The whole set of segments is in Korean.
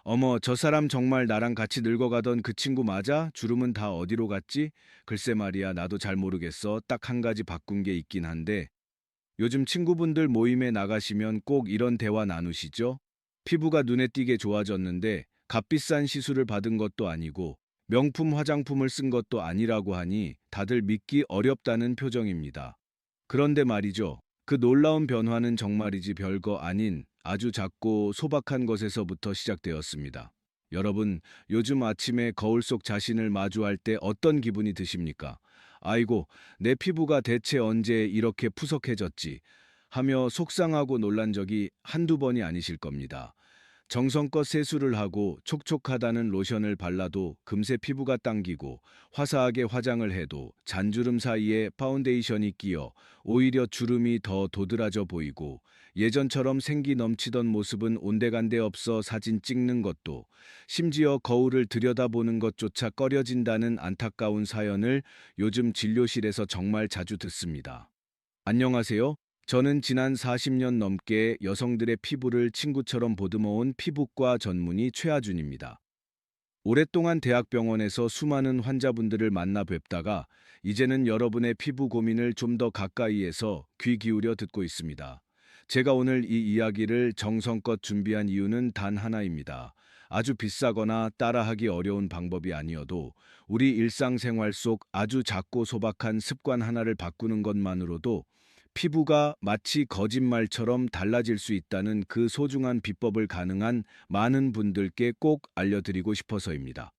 어머, 저 사람 정말 나랑 같이 늙어가던 그 친구 맞아? 주름은 다 어디로 갔지? 글쎄 말이야, 나도 잘 모르겠어. 딱 한 가지 바꾼 게 있긴 한데, 요즘 친구분들 모임에 나가시면 꼭 이런 대화 나누시죠? 피부가 눈에 띄게 좋아졌는데, 값비싼 시술을 받은 것도 아니고, 명품 화장품을 쓴 것도 아니라고 하니 다들 믿기 어렵다는 표정입니다. 그런데 말이죠. 그 놀라운 변화는 정말이지 별거 아닌 아주 작고 소박한 것에서부터 시작되었습니다. 여러분, 요즘 아침에 거울 속 자신을 마주할 때 어떤 기분이 드십니까? 아이고, 내 피부가 대체 언제 이렇게 푸석해졌지? 하며 속상하고 놀란 적이 한두 번이 아니실 겁니다. 정성껏 세수를 하고 촉촉하다는 로션을 발라도 금세 피부가 당기고 화사하게 화장을 해도 잔주름 사이에 파운데이션이 끼어 오히려 주름이 더 도드라져 보이고 예전처럼 생기 넘치던 모습은 온데간데 없어 사진 찍는 것도 심지어 거울을 들여다보는 것조차 꺼려진다는 안타까운 사연을 요즘 진료실에서 정말 자주 듣습니다. 안녕하세요. 저는 지난 40년 넘게 여성들의 피부를 친구처럼 보듬어온 피부과 전문의 최하준입니다. 오랫동안 대학병원에서 수많은 환자분들을 만나 뵙다가 이제는 여러분의 피부 고민을 좀 더 가까이에서 귀 기울여 듣고 있습니다. 제가 오늘 이 이야기를 정성껏 준비한 이유는 단 하나입니다. 아주 비싸거나 따라하기 어려운 방법이 아니어도 우리 일상생활 속 아주 작고 소박한 습관 하나를 바꾸는 것만으로도 피부가 마치 거짓말처럼 달라질 수 있다는 그 소중한 비법을 가능한 많은 분들께 꼭 알려드리고 싶어서입니다.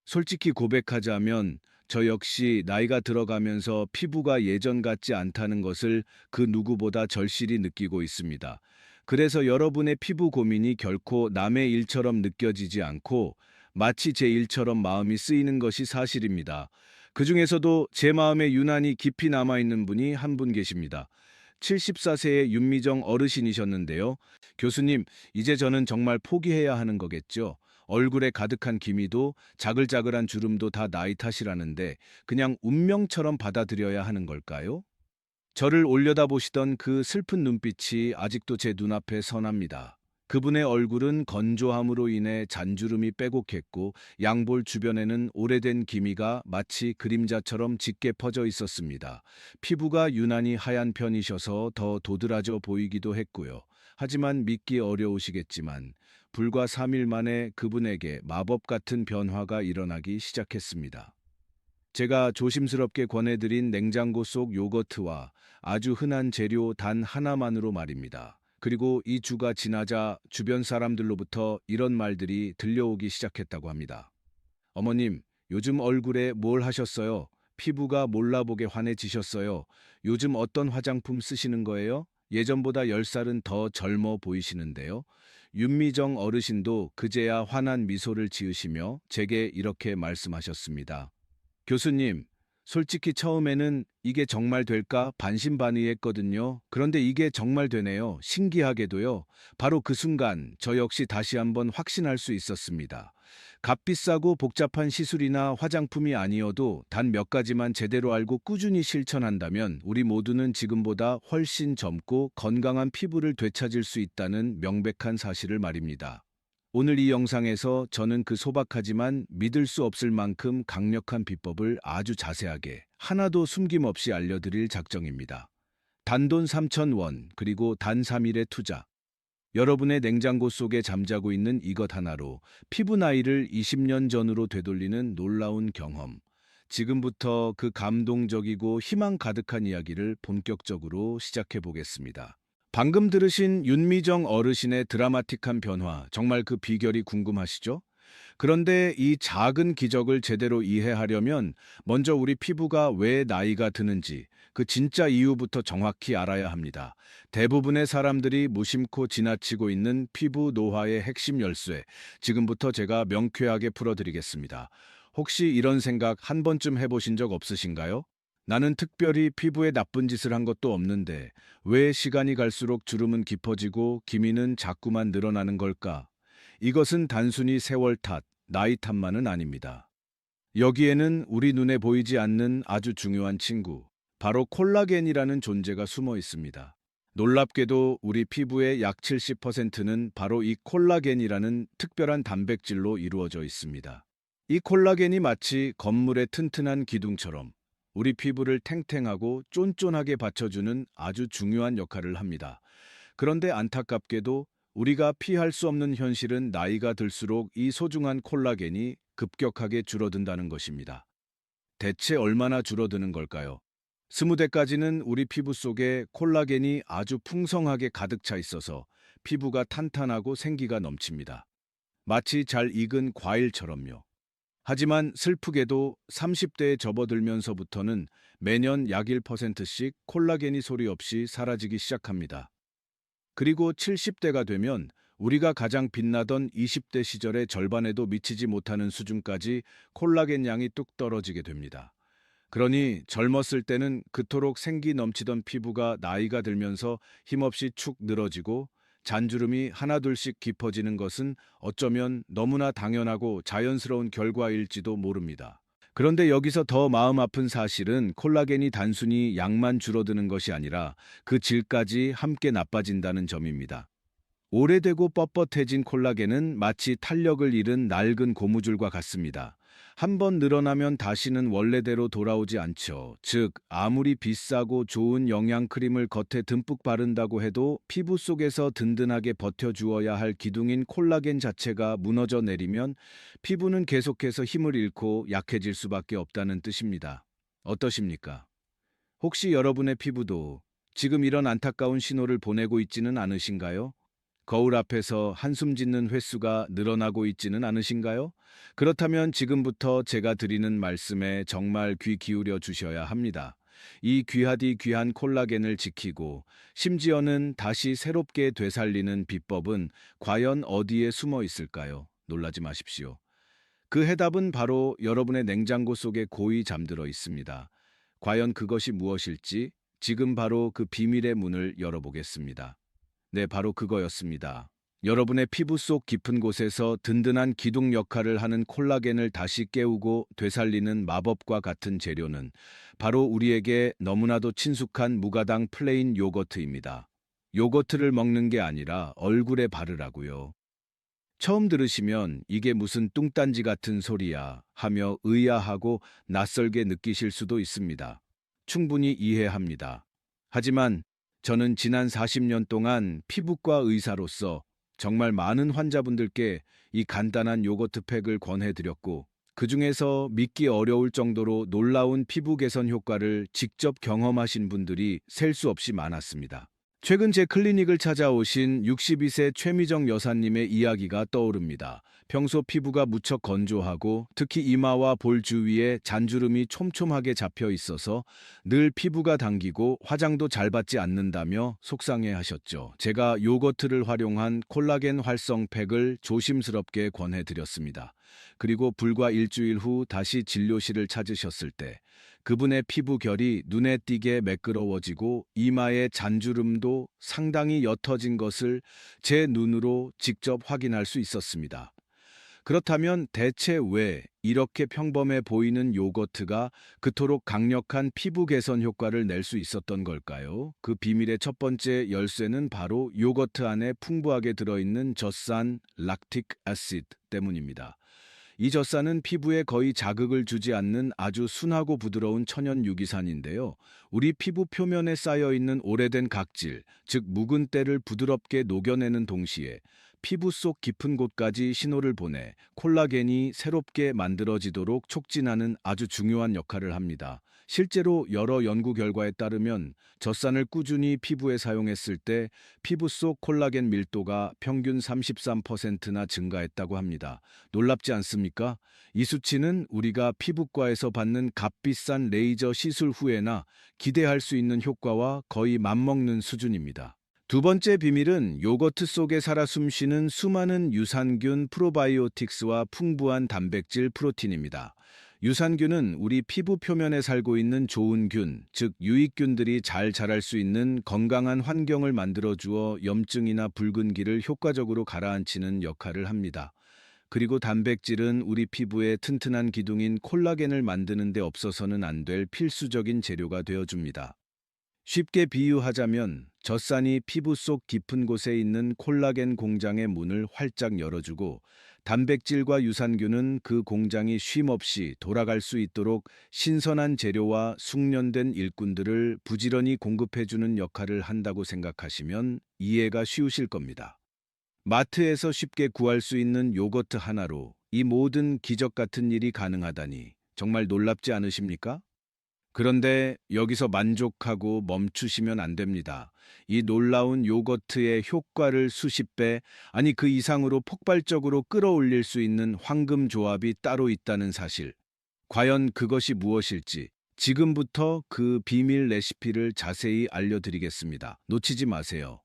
솔직히 고백하자면 저 역시 나이가 들어가면서 피부가 예전 같지 않다는 것을 그 누구보다 절실히 느끼고 있습니다. 그래서 여러분의 피부 고민이 결코 남의 일처럼 느껴지지 않고 마치 제 일처럼 마음이 쓰이는 것이 사실입니다. 그 중에서도 제 마음에 유난히 깊이 남아있는 분이 한 분 계십니다. 74세의 윤미정 어르신이셨는데요. 교수님, 이제 저는 정말 포기해야 하는 거겠죠? 얼굴에 가득한 기미도 자글자글한 주름도 다 나이 탓이라는데 그냥 운명처럼 받아들여야 하는 걸까요? 저를 올려다보시던 그 슬픈 눈빛이 아직도 제 눈앞에 선합니다. 그분의 얼굴은 건조함으로 인해 잔주름이 빼곡했고 양볼 주변에는 오래된 기미가 마치 그림자처럼 짙게 퍼져 있었습니다. 피부가 유난히 하얀 편이셔서 더 도드라져 보이기도 했고요. 하지만 믿기 어려우시겠지만 불과 3일 만에 그분에게 마법 같은 변화가 일어나기 시작했습니다. 제가 조심스럽게 권해드린 냉장고 속 요거트와 아주 흔한 재료 단 하나만으로 말입니다. 그리고 이 주가 지나자 주변 사람들로부터 이런 말들이 들려오기 시작했다고 합니다. 어머님, 요즘 얼굴에 뭘 하셨어요? 피부가 몰라보게 환해지셨어요. 요즘 어떤 화장품 쓰시는 거예요? 예전보다 10살은 더 젊어 보이시는데요. 윤미정 어르신도 그제야 환한 미소를 지으시며 제게 이렇게 말씀하셨습니다. 교수님, 솔직히 처음에는 이게 정말 될까 반신반의했거든요. 그런데 이게 정말 되네요. 신기하게도요. 바로 그 순간 저 역시 다시 한번 확신할 수 있었습니다. 값비싸고 복잡한 시술이나 화장품이 아니어도 단 몇 가지만 제대로 알고 꾸준히 실천한다면 우리 모두는 지금보다 훨씬 젊고 건강한 피부를 되찾을 수 있다는 명백한 사실을 말입니다. 오늘 이 영상에서 저는 그 소박하지만 믿을 수 없을 만큼 강력한 비법을 아주 자세하게 하나도 숨김없이 알려드릴 작정입니다. 단돈 3,000원 그리고 단 3일의 투자. 여러분의 냉장고 속에 잠자고 있는 이것 하나로 피부 나이를 20년 전으로 되돌리는 놀라운 경험. 지금부터 그 감동적이고 희망 가득한 이야기를 본격적으로 시작해 보겠습니다. 방금 들으신 윤미정 어르신의 드라마틱한 변화, 정말 그 비결이 궁금하시죠? 그런데 이 작은 기적을 제대로 이해하려면 먼저 우리 피부가 왜 나이가 드는지 그 진짜 이유부터 정확히 알아야 합니다. 대부분의 사람들이 무심코 지나치고 있는 피부 노화의 핵심 열쇠, 지금부터 제가 명쾌하게 풀어드리겠습니다. 혹시 이런 생각 한 번쯤 해보신 적 없으신가요? 나는 특별히 피부에 나쁜 짓을 한 것도 없는데 왜 시간이 갈수록 주름은 깊어지고 기미는 자꾸만 늘어나는 걸까? 이것은 단순히 세월 탓, 나이 탓만은 아닙니다. 여기에는 우리 눈에 보이지 않는 아주 중요한 친구, 바로 콜라겐이라는 존재가 숨어 있습니다. 놀랍게도 우리 피부의 약 70%는 바로 이 콜라겐이라는 특별한 단백질로 이루어져 있습니다. 이 콜라겐이 마치 건물의 튼튼한 기둥처럼 우리 피부를 탱탱하고 쫀쫀하게 받쳐주는 아주 중요한 역할을 합니다. 그런데 안타깝게도 우리가 피할 수 없는 현실은 나이가 들수록 이 소중한 콜라겐이 급격하게 줄어든다는 것입니다. 대체 얼마나 줄어드는 걸까요? 20대까지는 우리 피부 속에 콜라겐이 아주 풍성하게 가득 차 있어서 피부가 탄탄하고 생기가 넘칩니다. 마치 잘 익은 과일처럼요. 하지만 슬프게도 30대에 접어들면서부터는 매년 약 1%씩 콜라겐이 소리 없이 사라지기 시작합니다. 그리고 70대가 되면 우리가 가장 빛나던 20대 시절의 절반에도 미치지 못하는 수준까지 콜라겐 양이 뚝 떨어지게 됩니다. 그러니 젊었을 때는 그토록 생기 넘치던 피부가 나이가 들면서 힘없이 축 늘어지고 잔주름이 하나둘씩 깊어지는 것은 어쩌면 너무나 당연하고 자연스러운 결과일지도 모릅니다. 그런데 여기서 더 마음 아픈 사실은 콜라겐이 단순히 양만 줄어드는 것이 아니라 그 질까지 함께 나빠진다는 점입니다. 오래되고 뻣뻣해진 콜라겐은 마치 탄력을 잃은 낡은 고무줄과 같습니다. 한번 늘어나면 다시는 원래대로 돌아오지 않죠. 즉, 아무리 비싸고 좋은 영양 크림을 겉에 듬뿍 바른다고 해도 피부 속에서 든든하게 버텨주어야 할 기둥인 콜라겐 자체가 무너져 내리면 피부는 계속해서 힘을 잃고 약해질 수밖에 없다는 뜻입니다. 어떠십니까? 혹시 여러분의 피부도 지금 이런 안타까운 신호를 보내고 있지는 않으신가요? 거울 앞에서 한숨 짓는 횟수가 늘어나고 있지는 않으신가요? 그렇다면 지금부터 제가 드리는 말씀에 정말 귀 기울여 주셔야 합니다. 이 귀하디 귀한 콜라겐을 지키고 심지어는 다시 새롭게 되살리는 비법은 과연 어디에 숨어 있을까요? 놀라지 마십시오. 그 해답은 바로 여러분의 냉장고 속에 고이 잠들어 있습니다. 과연 그것이 무엇일지 지금 바로 그 비밀의 문을 열어보겠습니다. 네, 바로 그거였습니다. 여러분의 피부 속 깊은 곳에서 든든한 기둥 역할을 하는 콜라겐을 다시 깨우고 되살리는 마법과 같은 재료는 바로 우리에게 너무나도 친숙한 무가당 플레인 요거트입니다. 요거트를 먹는 게 아니라 얼굴에 바르라고요. 처음 들으시면 이게 무슨 뚱딴지 같은 소리야 하며 의아하고 낯설게 느끼실 수도 있습니다. 충분히 이해합니다. 하지만 저는 지난 40년 동안 피부과 의사로서 정말 많은 환자분들께 이 간단한 요거트 팩을 권해드렸고, 그중에서 믿기 어려울 정도로 놀라운 피부 개선 효과를 직접 경험하신 분들이 셀 수 없이 많았습니다. 최근 제 클리닉을 찾아오신 62세 최미정 여사님의 이야기가 떠오릅니다. 평소 피부가 무척 건조하고 특히 이마와 볼 주위에 잔주름이 촘촘하게 잡혀 있어서 늘 피부가 당기고 화장도 잘 받지 않는다며 속상해 하셨죠. 제가 요거트를 활용한 콜라겐 활성 팩을 조심스럽게 권해드렸습니다. 그리고 불과 일주일 후 다시 진료실을 찾으셨을 때 그분의 피부 결이 눈에 띄게 매끄러워지고 이마의 잔주름도 상당히 옅어진 것을 제 눈으로 직접 확인할 수 있었습니다. 그렇다면 대체 왜 이렇게 평범해 보이는 요거트가 그토록 강력한 피부 개선 효과를 낼 수 있었던 걸까요? 그 비밀의 첫 번째 열쇠는 바로 요거트 안에 풍부하게 들어있는 젖산 락틱 애시드 때문입니다. 이 젖산은 피부에 거의 자극을 주지 않는 아주 순하고 부드러운 천연 유기산인데요. 우리 피부 표면에 쌓여 있는 오래된 각질, 즉 묵은 때를 부드럽게 녹여내는 동시에 피부 속 깊은 곳까지 신호를 보내 콜라겐이 새롭게 만들어지도록 촉진하는 아주 중요한 역할을 합니다. 실제로 여러 연구 결과에 따르면 젖산을 꾸준히 피부에 사용했을 때 피부 속 콜라겐 밀도가 평균 33%나 증가했다고 합니다. 놀랍지 않습니까? 이 수치는 우리가 피부과에서 받는 값비싼 레이저 시술 후에나 기대할 수 있는 효과와 거의 맞먹는 수준입니다. 두 번째 비밀은 요거트 속에 살아 숨쉬는 수많은 유산균 프로바이오틱스와 풍부한 단백질 프로틴입니다. 유산균은 우리 피부 표면에 살고 있는 좋은 균, 즉 유익균들이 잘 자랄 수 있는 건강한 환경을 만들어주어 염증이나 붉은기를 효과적으로 가라앉히는 역할을 합니다. 그리고 단백질은 우리 피부의 튼튼한 기둥인 콜라겐을 만드는 데 없어서는 안 될 필수적인 재료가 되어줍니다. 쉽게 비유하자면 젖산이 피부 속 깊은 곳에 있는 콜라겐 공장의 문을 활짝 열어주고 단백질과 유산균은 그 공장이 쉼없이 돌아갈 수 있도록 신선한 재료와 숙련된 일꾼들을 부지런히 공급해주는 역할을 한다고 생각하시면 이해가 쉬우실 겁니다. 마트에서 쉽게 구할 수 있는 요거트 하나로 이 모든 기적 같은 일이 가능하다니 정말 놀랍지 않으십니까? 그런데 여기서 만족하고 멈추시면 안 됩니다. 이 놀라운 요거트의 효과를 수십 배, 아니 그 이상으로 폭발적으로 끌어올릴 수 있는 황금 조합이 따로 있다는 사실. 과연 그것이 무엇일지 지금부터 그 비밀 레시피를 자세히 알려드리겠습니다. 놓치지 마세요.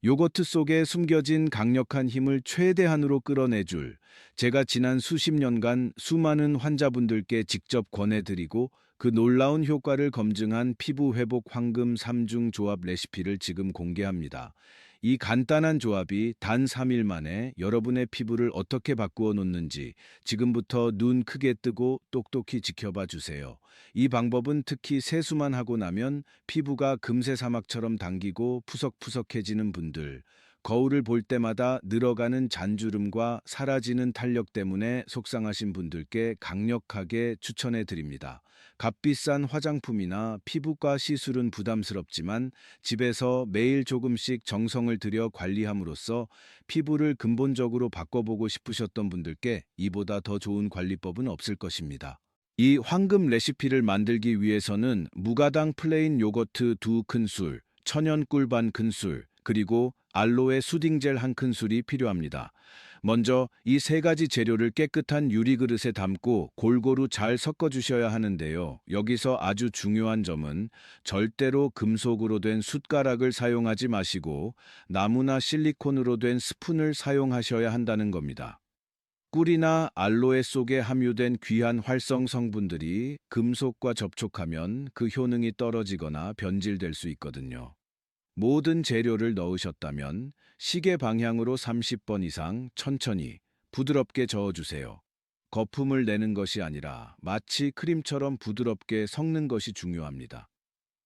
요거트 속에 숨겨진 강력한 힘을 최대한으로 끌어내줄 제가 지난 수십 년간 수많은 환자분들께 직접 권해드리고 그 놀라운 효과를 검증한 피부 회복 황금 3중 조합 레시피를 지금 공개합니다. 이 간단한 조합이 단 3일 만에 여러분의 피부를 어떻게 바꾸어 놓는지 지금부터 눈 크게 뜨고 똑똑히 지켜봐 주세요. 이 방법은 특히 세수만 하고 나면 피부가 금세 사막처럼 당기고 푸석푸석해지는 분들, 거울을 볼 때마다 늘어가는 잔주름과 사라지는 탄력 때문에 속상하신 분들께 강력하게 추천해 드립니다. 값비싼 화장품이나 피부과 시술은 부담스럽지만 집에서 매일 조금씩 정성을 들여 관리함으로써 피부를 근본적으로 바꿔보고 싶으셨던 분들께 이보다 더 좋은 관리법은 없을 것입니다. 이 황금 레시피를 만들기 위해서는 무가당 플레인 요거트 2큰술, 천연 꿀 반 큰술, 그리고 알로에 수딩젤 1큰술이 필요합니다. 먼저 이 세 가지 재료를 깨끗한 유리 그릇에 담고 골고루 잘 섞어 주셔야 하는데요. 여기서 아주 중요한 점은 절대로 금속으로 된 숟가락을 사용하지 마시고 나무나 실리콘으로 된 스푼을 사용하셔야 한다는 겁니다. 꿀이나 알로에 속에 함유된 귀한 활성 성분들이 금속과 접촉하면 그 효능이 떨어지거나 변질될 수 있거든요. 모든 재료를 넣으셨다면 시계 방향으로 30번 이상 천천히 부드럽게 저어주세요. 거품을 내는 것이 아니라 마치 크림처럼 부드럽게 섞는 것이 중요합니다.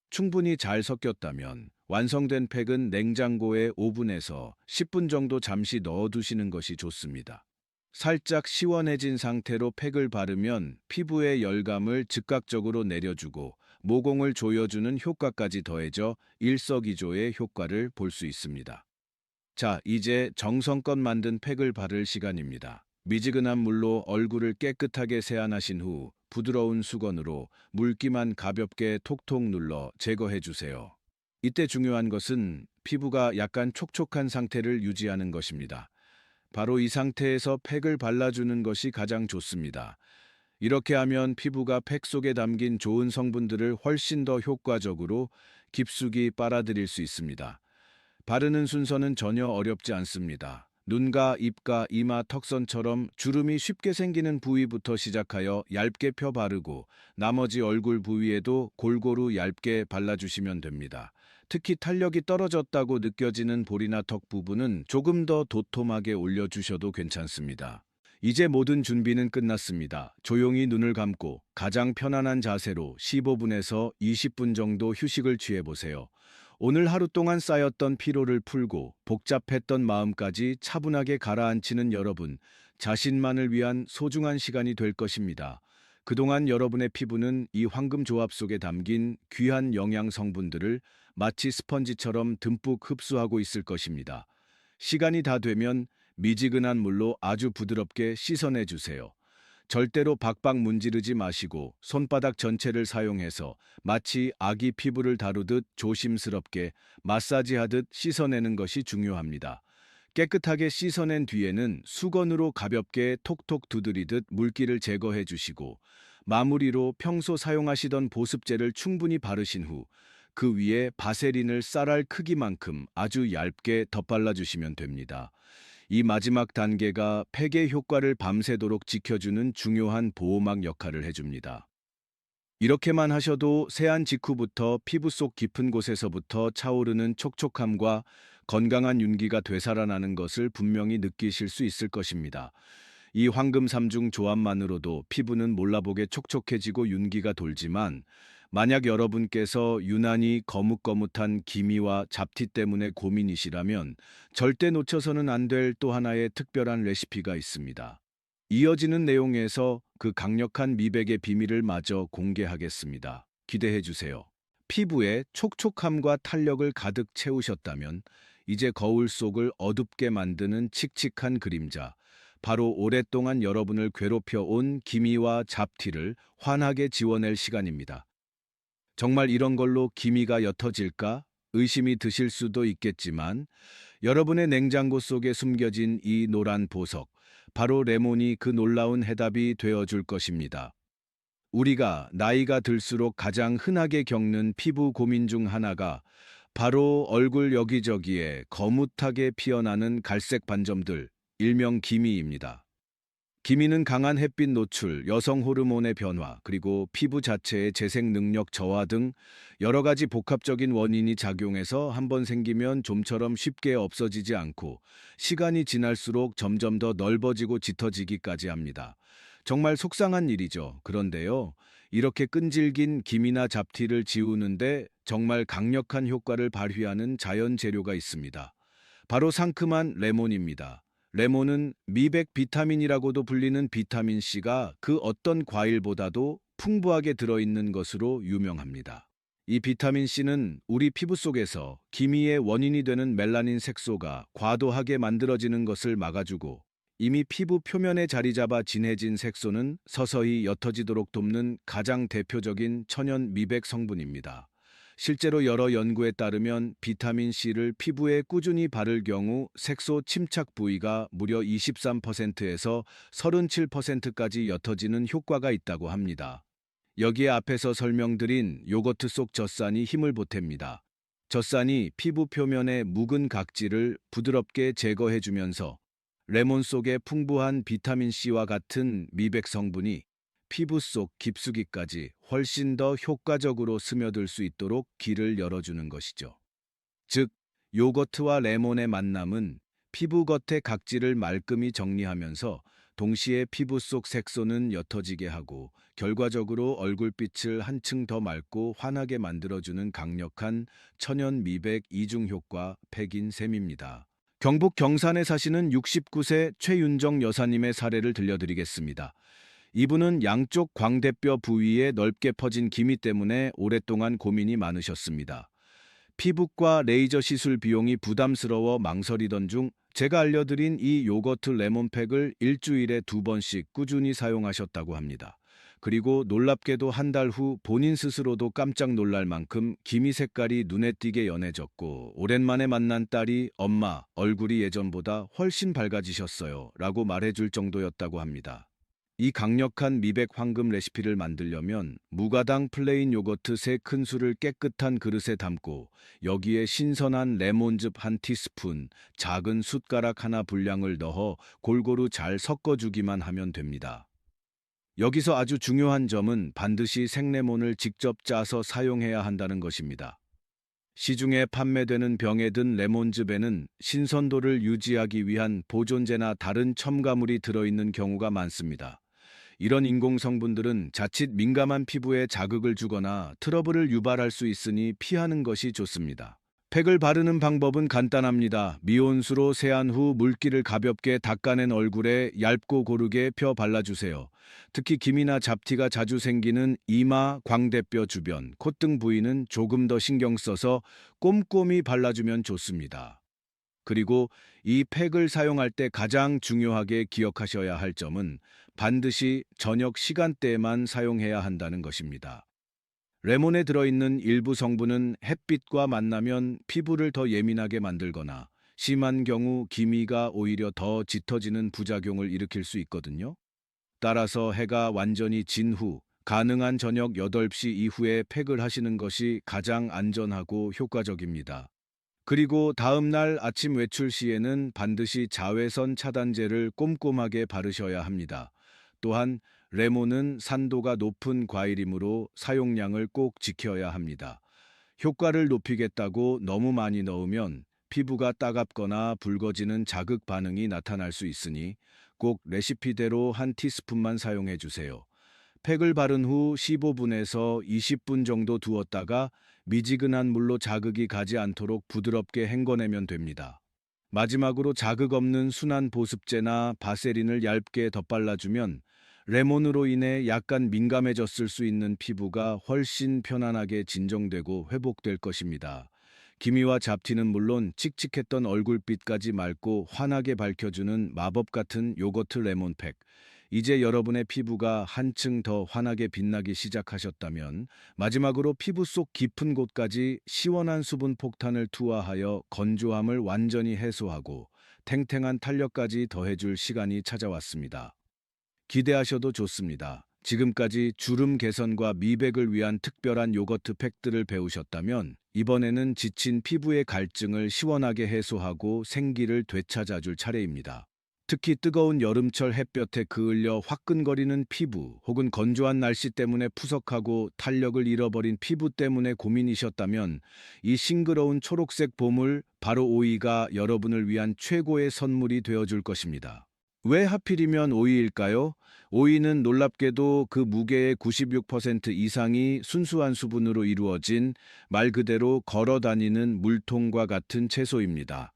충분히 잘 섞였다면 완성된 팩은 냉장고에 오븐에서 10분 정도 잠시 넣어두시는 것이 좋습니다. 살짝 시원해진 상태로 팩을 바르면 피부의 열감을 즉각적으로 내려주고 모공을 조여주는 효과까지 더해져 일석이조의 효과를 볼 수 있습니다. 자, 이제 정성껏 만든 팩을 바를 시간입니다. 미지근한 물로 얼굴을 깨끗하게 세안하신 후 부드러운 수건으로 물기만 가볍게 톡톡 눌러 제거해 주세요. 이때 중요한 것은 피부가 약간 촉촉한 상태를 유지하는 것입니다. 바로 이 상태에서 팩을 발라주는 것이 가장 좋습니다. 이렇게 하면 피부가 팩 속에 담긴 좋은 성분들을 훨씬 더 효과적으로 깊숙이 빨아들일 수 있습니다. 바르는 순서는 전혀 어렵지 않습니다. 눈가, 입가, 이마, 턱선처럼 주름이 쉽게 생기는 부위부터 시작하여 얇게 펴 바르고 나머지 얼굴 부위에도 골고루 얇게 발라주시면 됩니다. 특히 탄력이 떨어졌다고 느껴지는 볼이나 턱 부분은 조금 더 도톰하게 올려주셔도 괜찮습니다. 이제 모든 준비는 끝났습니다. 조용히 눈을 감고 가장 편안한 자세로 15분에서 20분 정도 휴식을 취해보세요. 오늘 하루 동안 쌓였던 피로를 풀고 복잡했던 마음까지 차분하게 가라앉히는 여러분, 자신만을 위한 소중한 시간이 될 것입니다. 그동안 여러분의 피부는 이 황금 조합 속에 담긴 귀한 영양 성분들을 마치 스펀지처럼 듬뿍 흡수하고 있을 것입니다. 시간이 다 되면 미지근한 물로 아주 부드럽게 씻어내 주세요. 절대로 박박 문지르지 마시고 손바닥 전체를 사용해서 마치 아기 피부를 다루듯 조심스럽게 마사지하듯 씻어내는 것이 중요합니다. 깨끗하게 씻어낸 뒤에는 수건으로 가볍게 톡톡 두드리듯 물기를 제거해 주시고 마무리로 평소 사용하시던 보습제를 충분히 바르신 후 그 위에 바세린을 쌀알 크기만큼 아주 얇게 덧발라 주시면 됩니다. 이 마지막 단계가 팩의 효과를 밤새도록 지켜주는 중요한 보호막 역할을 해줍니다. 이렇게만 하셔도 세안 직후부터 피부 속 깊은 곳에서부터 차오르는 촉촉함과 건강한 윤기가 되살아나는 것을 분명히 느끼실 수 있을 것입니다. 이 황금 삼중 조합만으로도 피부는 몰라보게 촉촉해지고 윤기가 돌지만 만약 여러분께서 유난히 거뭇거뭇한 기미와 잡티 때문에 고민이시라면 절대 놓쳐서는 안 될 또 하나의 특별한 레시피가 있습니다. 이어지는 내용에서 그 강력한 미백의 비밀을 마저 공개하겠습니다. 기대해 주세요. 피부에 촉촉함과 탄력을 가득 채우셨다면 이제 거울 속을 어둡게 만드는 칙칙한 그림자, 바로 오랫동안 여러분을 괴롭혀 온 기미와 잡티를 환하게 지워낼 시간입니다. 정말 이런 걸로 기미가 옅어질까? 의심이 드실 수도 있겠지만 여러분의 냉장고 속에 숨겨진 이 노란 보석, 바로 레몬이 그 놀라운 해답이 되어줄 것입니다. 우리가 나이가 들수록 가장 흔하게 겪는 피부 고민 중 하나가 바로 얼굴 여기저기에 거뭇하게 피어나는 갈색 반점들, 일명 기미입니다. 기미는 강한 햇빛 노출, 여성 호르몬의 변화, 그리고 피부 자체의 재생 능력 저하 등 여러 가지 복합적인 원인이 작용해서 한번 생기면 좀처럼 쉽게 없어지지 않고 시간이 지날수록 점점 더 넓어지고 짙어지기까지 합니다. 정말 속상한 일이죠. 그런데요, 이렇게 끈질긴 기미나 잡티를 지우는데 정말 강력한 효과를 발휘하는 자연 재료가 있습니다. 바로 상큼한 레몬입니다. 레몬은 미백 비타민이라고도 불리는 비타민 C가 그 어떤 과일보다도 풍부하게 들어있는 것으로 유명합니다. 이 비타민 C는 우리 피부 속에서 기미의 원인이 되는 멜라닌 색소가 과도하게 만들어지는 것을 막아주고, 이미 피부 표면에 자리 잡아 진해진 색소는 서서히 옅어지도록 돕는 가장 대표적인 천연 미백 성분입니다. 실제로 여러 연구에 따르면 비타민 C를 피부에 꾸준히 바를 경우 색소 침착 부위가 무려 23%에서 37%까지 옅어지는 효과가 있다고 합니다. 여기에 앞에서 설명드린 요거트 속 젖산이 힘을 보탭니다. 젖산이 피부 표면의 묵은 각질을 부드럽게 제거해주면서 레몬 속의 풍부한 비타민 C와 같은 미백 성분이 피부 속 깊숙이까지 훨씬 더 효과적으로 스며들 수 있도록 길을 열어주는 것이죠. 즉, 요거트와 레몬의 만남은 피부 겉의 각질을 말끔히 정리하면서 동시에 피부 속 색소는 옅어지게 하고 결과적으로 얼굴빛을 한층 더 맑고 환하게 만들어주는 강력한 천연 미백 이중 효과 팩인 셈입니다. 경북 경산에 사시는 69세 최윤정 여사님의 사례를 들려드리겠습니다. 이분은 양쪽 광대뼈 부위에 넓게 퍼진 기미 때문에 오랫동안 고민이 많으셨습니다. 피부과 레이저 시술 비용이 부담스러워 망설이던 중 제가 알려드린 이 요거트 레몬팩을 일주일에 2번씩 꾸준히 사용하셨다고 합니다. 그리고 놀랍게도 한 달 후 본인 스스로도 깜짝 놀랄 만큼 기미 색깔이 눈에 띄게 연해졌고, 오랜만에 만난 딸이 "엄마, 얼굴이 예전보다 훨씬 밝아지셨어요" 라고 말해줄 정도였다고 합니다. 이 강력한 미백 황금 레시피를 만들려면 무가당 플레인 요거트 3큰술을 깨끗한 그릇에 담고 여기에 신선한 레몬즙 1티스푼, 작은 숟가락 하나 분량을 넣어 골고루 잘 섞어주기만 하면 됩니다. 여기서 아주 중요한 점은 반드시 생레몬을 직접 짜서 사용해야 한다는 것입니다. 시중에 판매되는 병에 든 레몬즙에는 신선도를 유지하기 위한 보존제나 다른 첨가물이 들어있는 경우가 많습니다. 이런 인공 성분들은 자칫 민감한 피부에 자극을 주거나 트러블을 유발할 수 있으니 피하는 것이 좋습니다. 팩을 바르는 방법은 간단합니다. 미온수로 세안 후 물기를 가볍게 닦아낸 얼굴에 얇고 고르게 펴 발라주세요. 특히 기미나 잡티가 자주 생기는 이마, 광대뼈 주변, 콧등 부위는 조금 더 신경 써서 꼼꼼히 발라주면 좋습니다. 그리고 이 팩을 사용할 때 가장 중요하게 기억하셔야 할 점은 반드시 저녁 시간대에만 사용해야 한다는 것입니다. 레몬에 들어있는 일부 성분은 햇빛과 만나면 피부를 더 예민하게 만들거나 심한 경우 기미가 오히려 더 짙어지는 부작용을 일으킬 수 있거든요. 따라서 해가 완전히 진 후, 가능한 저녁 8시 이후에 팩을 하시는 것이 가장 안전하고 효과적입니다. 그리고 다음 날 아침 외출 시에는 반드시 자외선 차단제를 꼼꼼하게 바르셔야 합니다. 또한 레몬은 산도가 높은 과일이므로 사용량을 꼭 지켜야 합니다. 효과를 높이겠다고 너무 많이 넣으면 피부가 따갑거나 붉어지는 자극 반응이 나타날 수 있으니 꼭 레시피대로 1티스푼만 사용해 주세요. 팩을 바른 후 15분에서 20분 정도 두었다가 미지근한 물로 자극이 가지 않도록 부드럽게 헹궈내면 됩니다. 마지막으로 자극 없는 순한 보습제나 바세린을 얇게 덧발라주면 레몬으로 인해 약간 민감해졌을 수 있는 피부가 훨씬 편안하게 진정되고 회복될 것입니다. 기미와 잡티는 물론 칙칙했던 얼굴빛까지 맑고 환하게 밝혀주는 마법 같은 요거트 레몬팩. 이제 여러분의 피부가 한층 더 환하게 빛나기 시작하셨다면 마지막으로 피부 속 깊은 곳까지 시원한 수분 폭탄을 투하하여 건조함을 완전히 해소하고 탱탱한 탄력까지 더해줄 시간이 찾아왔습니다. 기대하셔도 좋습니다. 지금까지 주름 개선과 미백을 위한 특별한 요거트 팩들을 배우셨다면 이번에는 지친 피부의 갈증을 시원하게 해소하고 생기를 되찾아줄 차례입니다. 특히 뜨거운 여름철 햇볕에 그을려 화끈거리는 피부 혹은 건조한 날씨 때문에 푸석하고 탄력을 잃어버린 피부 때문에 고민이셨다면 이 싱그러운 초록색 보물 바로 오이가 여러분을 위한 최고의 선물이 되어줄 것입니다. 왜 하필이면 오이일까요? 오이는 놀랍게도 그 무게의 96% 이상이 순수한 수분으로 이루어진 말 그대로 걸어 다니는 물통과 같은 채소입니다.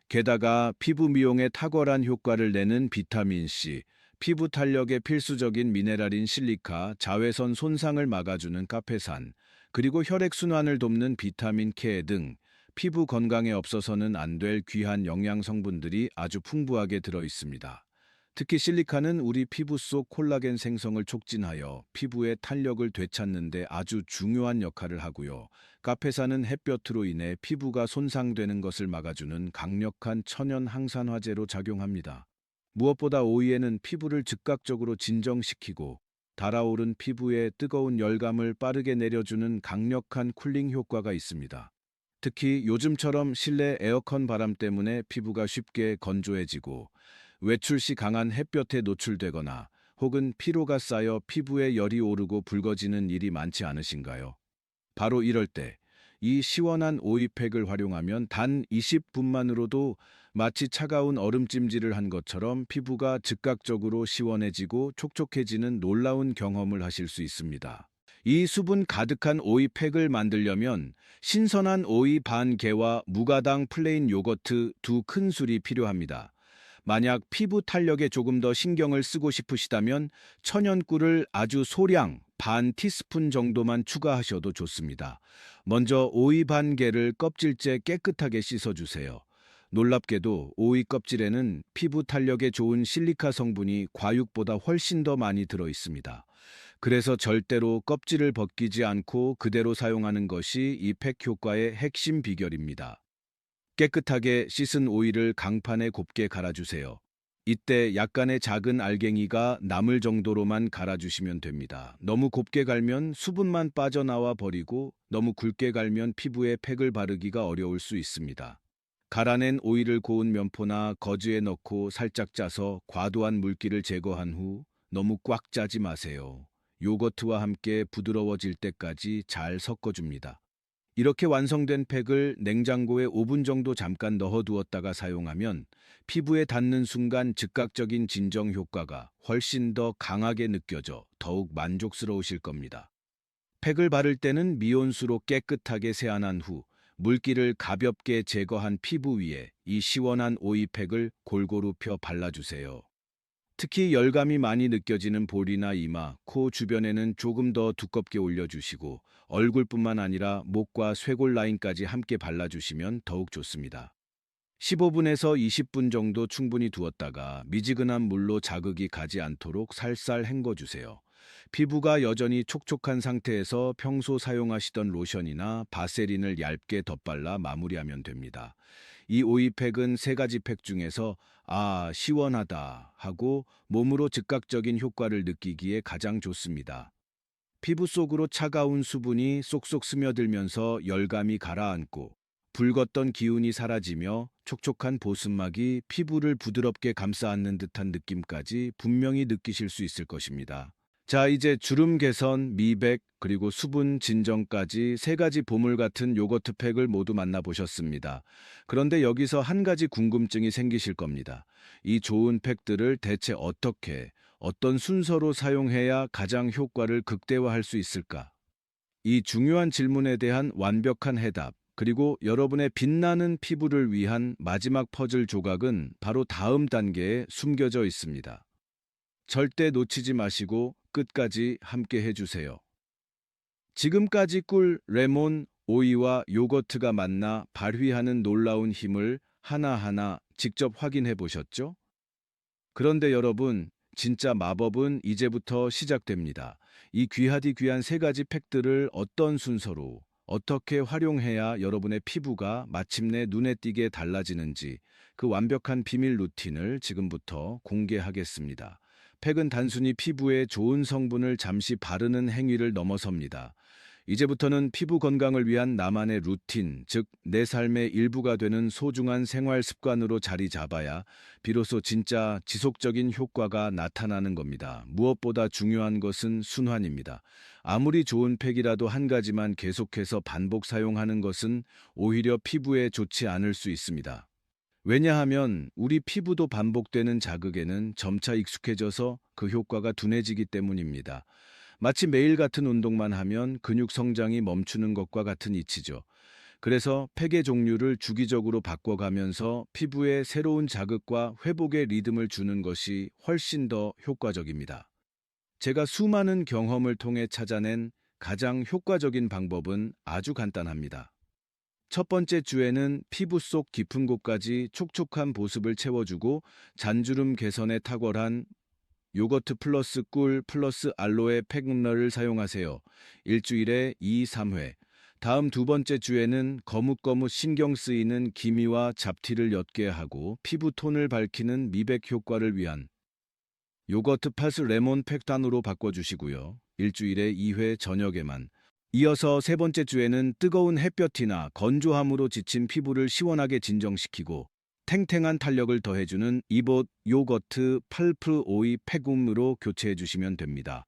게다가 피부 미용에 탁월한 효과를 내는 비타민C, 피부 탄력에 필수적인 미네랄인 실리카, 자외선 손상을 막아주는 카페산, 그리고 혈액순환을 돕는 비타민 K 등 피부 건강에 없어서는 안 될 귀한 영양 성분들이 아주 풍부하게 들어 있습니다. 특히 실리카는 우리 피부 속 콜라겐 생성을 촉진하여 피부의 탄력을 되찾는 데 아주 중요한 역할을 하고요. 카페산은 햇볕으로 인해 피부가 손상되는 것을 막아주는 강력한 천연 항산화제로 작용합니다. 무엇보다 오이에는 피부를 즉각적으로 진정시키고 달아오른 피부의 뜨거운 열감을 빠르게 내려주는 강력한 쿨링 효과가 있습니다. 특히 요즘처럼 실내 에어컨 바람 때문에 피부가 쉽게 건조해지고 외출 시 강한 햇볕에 노출되거나 혹은 피로가 쌓여 피부에 열이 오르고 붉어지는 일이 많지 않으신가요? 바로 이럴 때 이 시원한 오이팩을 활용하면 단 20분만으로도 마치 차가운 얼음찜질을 한 것처럼 피부가 즉각적으로 시원해지고 촉촉해지는 놀라운 경험을 하실 수 있습니다. 이 수분 가득한 오이팩을 만들려면 신선한 오이 반 개와 무가당 플레인 요거트 2큰술이 필요합니다. 만약 피부 탄력에 조금 더 신경을 쓰고 싶으시다면 천연꿀을 아주 소량 반 티스푼 정도만 추가하셔도 좋습니다. 먼저 오이 반 개를 껍질째 깨끗하게 씻어주세요. 놀랍게도 오이 껍질에는 피부 탄력에 좋은 실리카 성분이 과육보다 훨씬 더 많이 들어 있습니다. 그래서 절대로 껍질을 벗기지 않고 그대로 사용하는 것이 이 팩 효과의 핵심 비결입니다. 깨끗하게 씻은 오이를 강판에 곱게 갈아주세요. 이때 약간의 작은 알갱이가 남을 정도로만 갈아주시면 됩니다. 너무 곱게 갈면 수분만 빠져나와 버리고 너무 굵게 갈면 피부에 팩을 바르기가 어려울 수 있습니다. 갈아낸 오이를 고운 면포나 거즈에 넣고 살짝 짜서 과도한 물기를 제거한 후 너무 꽉 짜지 마세요. 요거트와 함께 부드러워질 때까지 잘 섞어줍니다. 이렇게 완성된 팩을 냉장고에 5분 정도 잠깐 넣어두었다가 사용하면 피부에 닿는 순간 즉각적인 진정 효과가 훨씬 더 강하게 느껴져 더욱 만족스러우실 겁니다. 팩을 바를 때는 미온수로 깨끗하게 세안한 후 물기를 가볍게 제거한 피부 위에 이 시원한 오이팩을 골고루 펴 발라주세요. 특히 열감이 많이 느껴지는 볼이나 이마, 코 주변에는 조금 더 두껍게 올려주시고 얼굴뿐만 아니라 목과 쇄골 라인까지 함께 발라주시면 더욱 좋습니다. 15분에서 20분 정도 충분히 두었다가 미지근한 물로 자극이 가지 않도록 살살 헹궈주세요. 피부가 여전히 촉촉한 상태에서 평소 사용하시던 로션이나 바세린을 얇게 덧발라 마무리하면 됩니다. 이 오이팩은 세 가지 팩 중에서 시원하다 하고 몸으로 즉각적인 효과를 느끼기에 가장 좋습니다. 피부 속으로 차가운 수분이 쏙쏙 스며들면서 열감이 가라앉고 붉었던 기운이 사라지며 촉촉한 보습막이 피부를 부드럽게 감싸 안는 듯한 느낌까지 분명히 느끼실 수 있을 것입니다. 자, 이제 주름 개선, 미백, 그리고 수분 진정까지 세 가지 보물 같은 요거트 팩을 모두 만나보셨습니다. 그런데 여기서 한 가지 궁금증이 생기실 겁니다. 이 좋은 팩들을 대체 어떻게, 어떤 순서로 사용해야 가장 효과를 극대화할 수 있을까? 이 중요한 질문에 대한 완벽한 해답, 그리고 여러분의 빛나는 피부를 위한 마지막 퍼즐 조각은 바로 다음 단계에 숨겨져 있습니다. 절대 놓치지 마시고 끝까지 함께 해주세요. 지금까지 꿀, 레몬, 오이와 요거트가 만나 발휘하는 놀라운 힘을 하나하나 직접 확인해 보셨죠? 그런데 여러분, 진짜 마법은 이제부터 시작됩니다. 이 귀하디 귀한 세 가지 팩들을 어떤 순서로, 어떻게 활용해야 여러분의 피부가 마침내 눈에 띄게 달라지는지 그 완벽한 비밀 루틴을 지금부터 공개하겠습니다. 팩은 단순히 피부에 좋은 성분을 잠시 바르는 행위를 넘어섭니다. 이제부터는 피부 건강을 위한 나만의 루틴, 즉, 내 삶의 일부가 되는 소중한 생활 습관으로 자리 잡아야 비로소 진짜 지속적인 효과가 나타나는 겁니다. 무엇보다 중요한 것은 순환입니다. 아무리 좋은 팩이라도 한 가지만 계속해서 반복 사용하는 것은 오히려 피부에 좋지 않을 수 있습니다. 왜냐하면 우리 피부도 반복되는 자극에는 점차 익숙해져서 그 효과가 둔해지기 때문입니다. 마치 매일 같은 운동만 하면 근육 성장이 멈추는 것과 같은 이치죠. 그래서 팩의 종류를 주기적으로 바꿔가면서 피부에 새로운 자극과 회복의 리듬을 주는 것이 훨씬 더 효과적입니다. 제가 수많은 경험을 통해 찾아낸 가장 효과적인 방법은 아주 간단합니다. 첫 번째 주에는 피부 속 깊은 곳까지 촉촉한 보습을 채워주고 잔주름 개선에 탁월한 요거트 플러스 꿀 플러스 알로에 팩러를 사용하세요. 일주일에 2, 3회. 다음 두 번째 주에는 거뭇거뭇 신경 쓰이는 기미와 잡티를 옅게 하고 피부 톤을 밝히는 미백 효과를 위한 요거트 파스 레몬 팩단으로 바꿔주시고요. 일주일에 2회 저녁에만. 이어서 세 번째 주에는 뜨거운 햇볕이나 건조함으로 지친 피부를 시원하게 진정시키고 탱탱한 탄력을 더해주는 이봇 요거트 팔프 오이 팩음으로 교체해 주시면 됩니다.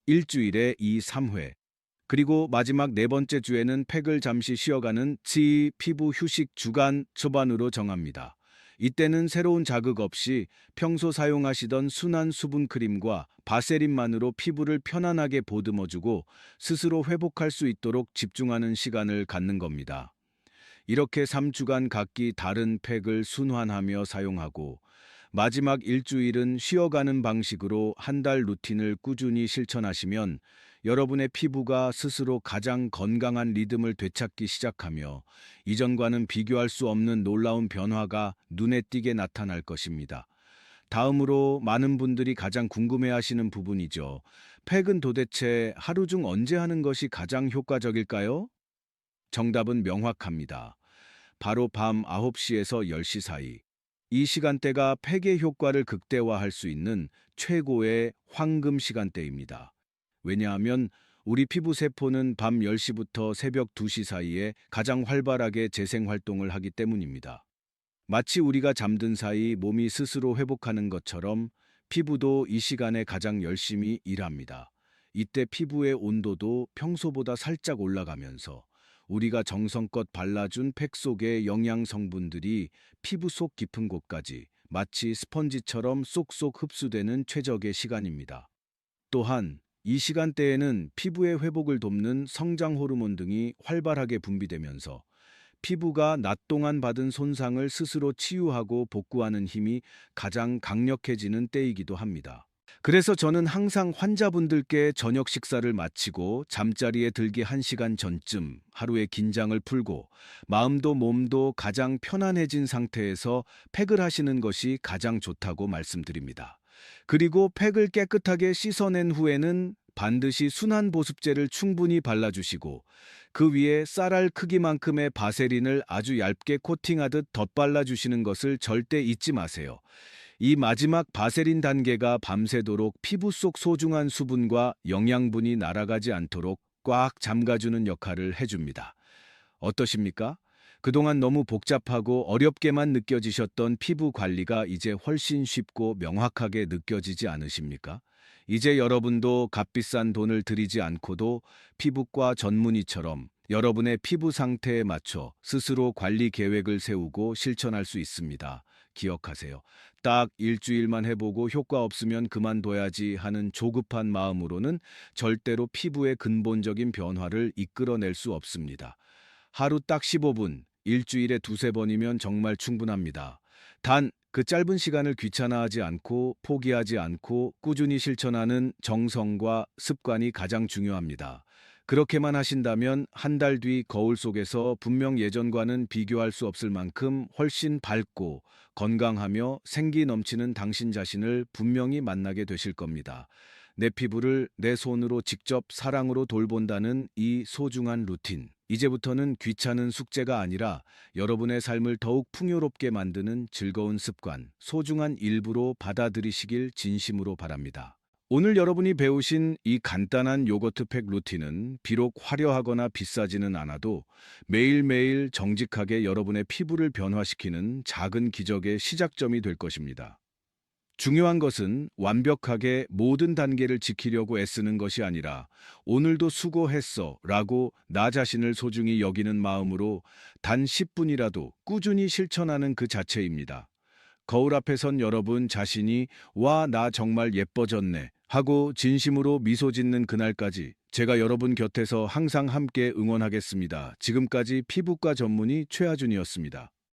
일주일에 2, 3회. 그리고 마지막 네 번째 주에는 팩을 잠시 쉬어가는 치 피부 휴식 주간 초반으로 정합니다. 이때는 새로운 자극 없이 평소 사용하시던 순한 수분 크림과 바세린만으로 피부를 편안하게 보듬어주고 스스로 회복할 수 있도록 집중하는 시간을 갖는 겁니다. 이렇게 3주간 각기 다른 팩을 순환하며 사용하고 마지막 일주일은 쉬어가는 방식으로 한 달 루틴을 꾸준히 실천하시면 여러분의 피부가 스스로 가장 건강한 리듬을 되찾기 시작하며 이전과는 비교할 수 없는 놀라운 변화가 눈에 띄게 나타날 것입니다. 다음으로 많은 분들이 가장 궁금해하시는 부분이죠. 팩은 도대체 하루 중 언제 하는 것이 가장 효과적일까요? 정답은 명확합니다. 바로 밤 9시에서 10시 사이. 이 시간대가 팩의 효과를 극대화할 수 있는 최고의 황금 시간대입니다. 왜냐하면 우리 피부 세포는 밤 10시부터 새벽 2시 사이에 가장 활발하게 재생 활동을 하기 때문입니다. 마치 우리가 잠든 사이 몸이 스스로 회복하는 것처럼 피부도 이 시간에 가장 열심히 일합니다. 이때 피부의 온도도 평소보다 살짝 올라가면서 우리가 정성껏 발라준 팩 속의 영양 성분들이 피부 속 깊은 곳까지 마치 스펀지처럼 쏙쏙 흡수되는 최적의 시간입니다. 또한 이 시간대에는 피부의 회복을 돕는 성장 호르몬 등이 활발하게 분비되면서 피부가 낮 동안 받은 손상을 스스로 치유하고 복구하는 힘이 가장 강력해지는 때이기도 합니다. 그래서 저는 항상 환자분들께 저녁 식사를 마치고 잠자리에 들기 1시간 전쯤 하루의 긴장을 풀고 마음도 몸도 가장 편안해진 상태에서 팩을 하시는 것이 가장 좋다고 말씀드립니다. 그리고 팩을 깨끗하게 씻어낸 후에는 반드시 순한 보습제를 충분히 발라주시고 그 위에 쌀알 크기만큼의 바세린을 아주 얇게 코팅하듯 덧발라주시는 것을 절대 잊지 마세요. 이 마지막 바세린 단계가 밤새도록 피부 속 소중한 수분과 영양분이 날아가지 않도록 꽉 잠가주는 역할을 해줍니다. 어떠십니까? 그동안 너무 복잡하고 어렵게만 느껴지셨던 피부 관리가 이제 훨씬 쉽고 명확하게 느껴지지 않으십니까? 이제 여러분도 값비싼 돈을 들이지 않고도 피부과 전문의처럼 여러분의 피부 상태에 맞춰 스스로 관리 계획을 세우고 실천할 수 있습니다. 기억하세요. 딱 일주일만 해보고 효과 없으면 그만둬야지 하는 조급한 마음으로는 절대로 피부의 근본적인 변화를 이끌어낼 수 없습니다. 하루 딱 15분, 일주일에 두세 번이면 정말 충분합니다. 단, 그 짧은 시간을 귀찮아하지 않고 포기하지 않고 꾸준히 실천하는 정성과 습관이 가장 중요합니다. 그렇게만 하신다면 한 달 뒤 거울 속에서 분명 예전과는 비교할 수 없을 만큼 훨씬 밝고 건강하며 생기 넘치는 당신 자신을 분명히 만나게 되실 겁니다. 내 피부를 내 손으로 직접 사랑으로 돌본다는 이 소중한 루틴. 이제부터는 귀찮은 숙제가 아니라 여러분의 삶을 더욱 풍요롭게 만드는 즐거운 습관, 소중한 일부로 받아들이시길 진심으로 바랍니다. 오늘 여러분이 배우신 이 간단한 요거트팩 루틴은 비록 화려하거나 비싸지는 않아도 매일매일 정직하게 여러분의 피부를 변화시키는 작은 기적의 시작점이 될 것입니다. 중요한 것은 완벽하게 모든 단계를 지키려고 애쓰는 것이 아니라 오늘도 수고했어 라고 나 자신을 소중히 여기는 마음으로 단 10분이라도 꾸준히 실천하는 그 자체입니다. 거울 앞에 선 여러분 자신이 와, 나 정말 예뻐졌네 하고 진심으로 미소 짓는 그날까지 제가 여러분 곁에서 항상 함께 응원하겠습니다. 지금까지 피부과 전문의 최하준이었습니다.